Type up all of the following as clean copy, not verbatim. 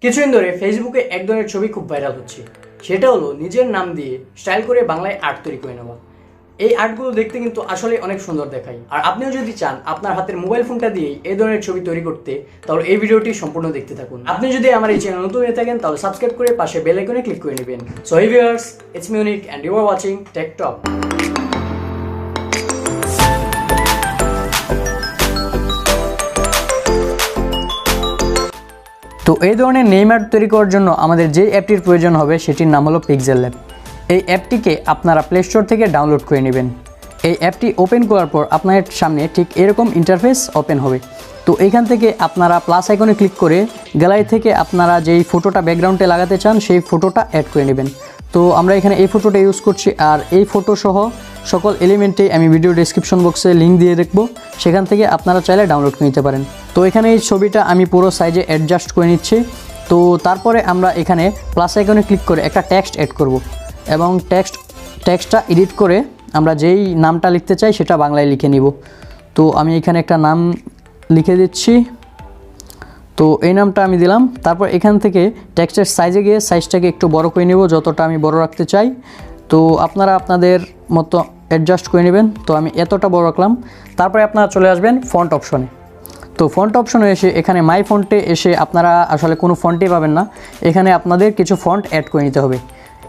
কিছুদিন ধরে ফেসবুকে এক ধরনের ছবি খুব ভাইরাল হচ্ছে, সেটা হলো নিজের নাম দিয়ে স্টাইল করে বাংলায় আর্ট তৈরি করে নেওয়া। এই আর্টগুলো দেখতে কিন্তু আসলে অনেক সুন্দর দেখায়। আর আপনিও যদি চান আপনার হাতের মোবাইল ফোনটা দিয়েই এই ধরনের ছবি তৈরি করতে, তাহলে এই ভিডিওটি সম্পূর্ণ দেখতে থাকুন। আপনি যদি আমার এই চ্যানেল নতুন হয়ে থাকেন তাহলে সাবস্ক্রাইব করে পাশে বেল আইকনে ক্লিক করে নেবেন। So hey viewers, it's me Unique and you are watching Tech Top. তো এই ধরনের নেম আর্ট তৈরি করার জন্য আমাদের যে অ্যাপটির প্রয়োজন হবে সেটির নাম হলো পিক্সেল ল্যাব। এই অ্যাপটিকে আপনারা প্লে স্টোর থেকে ডাউনলোড করে নেবেন। এই অ্যাপটি ওপেন করার পর আপনার সামনে ঠিক এরকম ইন্টারফেস ওপেন হবে। তো এইখান থেকে আপনারা প্লাস আইকনে ক্লিক করে গ্যালারি থেকে আপনারা যেই ফটোটা ব্যাকগ্রাউন্ডে লাগাতে চান সেই ফটোটা অ্যাড করে নেবেন। তো আমরা এখানে এই ফটোটা ইউজ করছি, আর এই ফটো সহ সকল এলিমেন্টে আমি ভিডিও ডেসক্রিপশন বক্সে লিঙ্ক দিয়ে রাখবো, সেখান থেকে আপনারা চাইলে ডাউনলোড করে নিতে পারেন। তো এখানে এই ছবিটা আমি পুরো সাইজে অ্যাডজাস্ট করে নিচ্ছি। তো তারপরে আমরা এখানে প্লাস আইকনে ক্লিক করে একটা টেক্সট অ্যাড করব, এবং টেক্সটটা এডিট করে আমরা যেই নামটা লিখতে চাই সেটা বাংলায় লিখে নিব। তো আমি এখানে একটা নাম লিখে দিচ্ছি। তো এই নামটা আমি দিলাম। তারপর এখান থেকে টেক্সটের সাইজে গিয়ে সাইজটাকে একটু বড় করে নেব, যতটা আমি বড় রাখতে চাই। তো আপনারা আপনাদের মতো অ্যাডজাস্ট করে নেবেন। তো আমি এতটা বড় রাখলাম। তারপরে আপনারা চলে আসবেন ফন্ট অপশনে। তো ফন্ট অপশনে এসে এখানে মাই ফন্টে এসে আপনারা আসলে কোনো ফন্টই পাবেন না, এখানে আপনাদের কিছু ফন্ট অ্যাড করে নিতে হবে,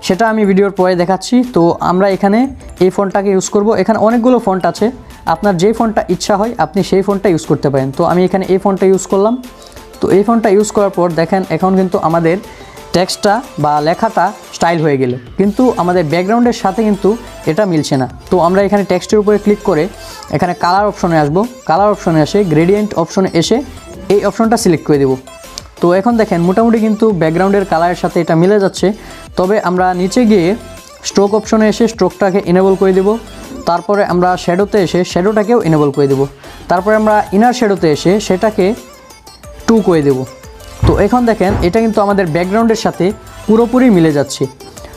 সেটা আমি ভিডিওর পরে দেখাচ্ছি। তো আমরা এখানে এই ফন্টটাকে ইউজ করব। এখানে অনেকগুলো ফন্ট আছে, আপনার যে ফন্টটা ইচ্ছা হয় আপনি সেই ফন্টটা ইউজ করতে পারেন। তো আমি এখানে এই ফন্টটা ইউজ করলাম। তো এই ফন্টটা ইউজ করার পর দেখেন এখন কিন্তু আমাদের টেক্সটটা বা লেখাটা স্টাইল হয়ে গেল, কিন্তু আমাদের ব্যাকগ্রাউন্ডের সাথে কিন্তু এটা মিলছে না। তো আমরা এখানে টেক্সটের উপরে ক্লিক করে এখানে কালার অপশনে আসব। কালার অপশনে এসে গ্রেডিয়েন্ট অপশনে এসে এই অপশনটা সিলেক্ট করে দেব। তো এখন দেখেন মোটামুটি কিন্তু ব্যাকগ্রাউন্ডের কালারের সাথে এটা মিলে যাচ্ছে। তবে আমরা নিচে গিয়ে স্ট্রোক অপশনে এসে স্ট্রোকটাকে এনেবল করে দেব। তারপরে আমরা শ্যাডোতে এসে শ্যাডোটাকেও এনেবল করে দেব। তারপরে আমরা ইনার শ্যাডোতে এসে সেটাকে 2 করে দেব। তো এখন দেখেন এটা কিন্তু আমাদের ব্যাকগ্রাউন্ডের সাথে পুরোপুরি মিলে যাচ্ছে।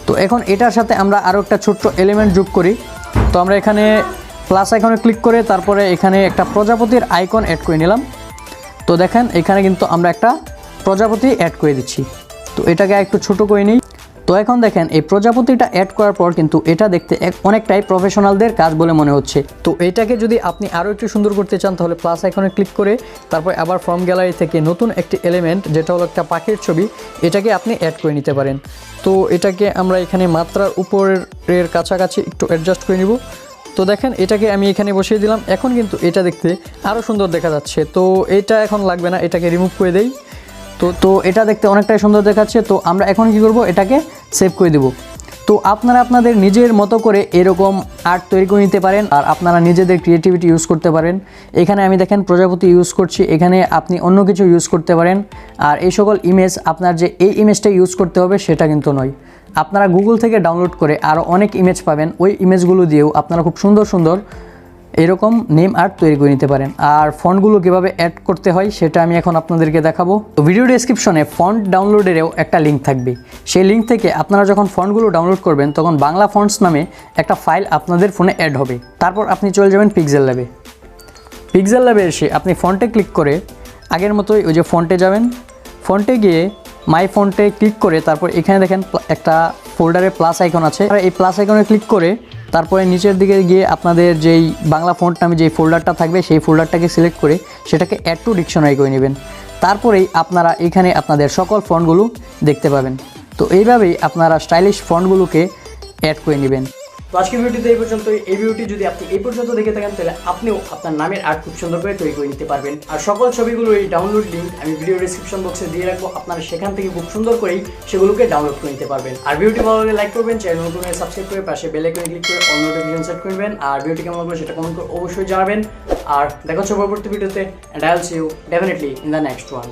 তো এখন এটার সাথে আমরা আরও একটা ছোট্ট এলিমেন্ট যোগ করি। তো আমরা এখানে প্লাস আইকনে ক্লিক করে তারপরে এখানে একটা প্রজাপতির আইকন অ্যাড করে নিলাম। তো দেখেন এখানে কিন্তু আমরা একটা প্রজাপতি অ্যাড করে দিচ্ছি। তো এটাকে একটু ছোট করে নিই। তো এখন দেখেন এই প্রজাপতিটা অ্যাড করার পর কিন্তু এটা দেখতে অনেকটাই প্রফেশনালদের কাজ বলে মনে হচ্ছে। তো এটাকে যদি আপনি আরও একটু সুন্দর করতে চান তাহলে প্লাস আইকনে ক্লিক করে তারপর আবার ফ্রম গ্যালারি থেকে নতুন একটি এলিমেন্ট, যেটা হলো একটা পাখির ছবি, এটাকে আপনি অ্যাড করে নিতে পারেন। তো এটাকে আমরা এখানে মাত্রার উপরের কাছাকাছি একটু অ্যাডজাস্ট করে নিব। তো দেখেন এটাকে আমি এখানে বসিয়ে দিলাম। এখন কিন্তু এটা দেখতে আরও সুন্দর দেখা যাচ্ছে। তো এটা এখন লাগবে না, এটাকে রিমুভ করে দেই। তো এটা দেখতে অনেকটাই সুন্দর দেখাচ্ছে। তো আমরা এখন কি করব, এটাকে সেভ করে দেব। তো আপনারা আপনাদের নিজের মতো করে এরকম আর্ট তৈরি করে নিতে পারেন, আর আপনারা নিজেদের ক্রিয়েটিভিটি ইউজ করতে পারেন। এখানে আমি দেখেন প্রজাপতি ইউজ করছি, এখানে আপনি অন্য কিছু ইউজ করতে পারেন। আর এই সকল ইমেজ আপনার যে এই ইমেজটা ইউজ করতে হবে সেটা কিন্তু নয়। আপনারা গুগল থেকে ডাউনলোড করে আরও অনেক ইমেজ পাবেন, ওই ইমেজগুলো দিয়েও আপনারা খুব সুন্দর সুন্দর এরকম নেম আর্ট তৈরি করে নিতে পারেন। আর ফন্টগুলো কীভাবে অ্যাড করতে হয় সেটা আমি এখন আপনাদেরকে দেখাবো। তো ভিডিও ডেসক্রিপশনে ফন্ট ডাউনলোডেরও একটা লিঙ্ক থাকবে। সেই লিঙ্ক থেকে আপনারা যখন ফন্টগুলো ডাউনলোড করবেন তখন বাংলা ফন্টস নামে একটা ফাইল আপনাদের ফোনে অ্যাড হবে। তারপর আপনি চলে যাবেন পিক্সেল ল্যাবে। পিক্সেল ল্যাবে এসে আপনি ফন্টে ক্লিক করে আগের মতোই ওই যে ফন্টে যাবেন। ফন্টে গিয়ে মাই ফন্টে ক্লিক করে তারপর এখানে দেখেন একটা ফোল্ডারে প্লাস আইকন আছে, আর এই প্লাস আইকনে ক্লিক করে তারপরে নিচের দিকে গিয়ে আপনাদের যেই বাংলা ফন্ট নামে যেই ফোল্ডারটা থাকবে সেই ফোল্ডারটাকে সিলেক্ট করে সেটাকে অ্যাড টু ডিকশনারি করে নেবেন। তারপরেই আপনারা এখানে আপনাদের সকল ফন্টগুলো দেখতে পাবেন। তো এইভাবেই আপনারা স্টাইলিশ ফন্টগুলোকে অ্যাড করে নেবেন। তো আজকের ভিডিওতে এই পর্যন্তই। এই ভিডিওটি যদি আপনি এই পর্যন্ত দেখে থাকেন তাহলে আপনিও আপনার নামের আর্ট খুব সুন্দর করে তৈরি করে নিতে পারবেন। আর সকল ছবিগুলোর এই ডাউনলোড লিঙ্ক আমি ভিডিও ডেসক্রিপশন বক্সে দিয়ে রাখবো, আপনারা সেখান থেকে খুব সুন্দর করেই সেগুলোকে ডাউনলোড করে নিতে পারবেন। আর ভিডিওটি ভালো লাগলে লাইক করবেন, চ্যানেল নতুন হলে সাবস্ক্রাইব করে পাশে বেল আইকনে ক্লিক করে অল নোটিফিকেশন সেট করবেন। আর ভিডিওটি কেমন লাগলো সেটা কমেন্ট করে অবশ্যই জানাবেন। আর দেখা হচ্ছে পরবর্তী ভিডিওতে, and I will see you definitely in the next one.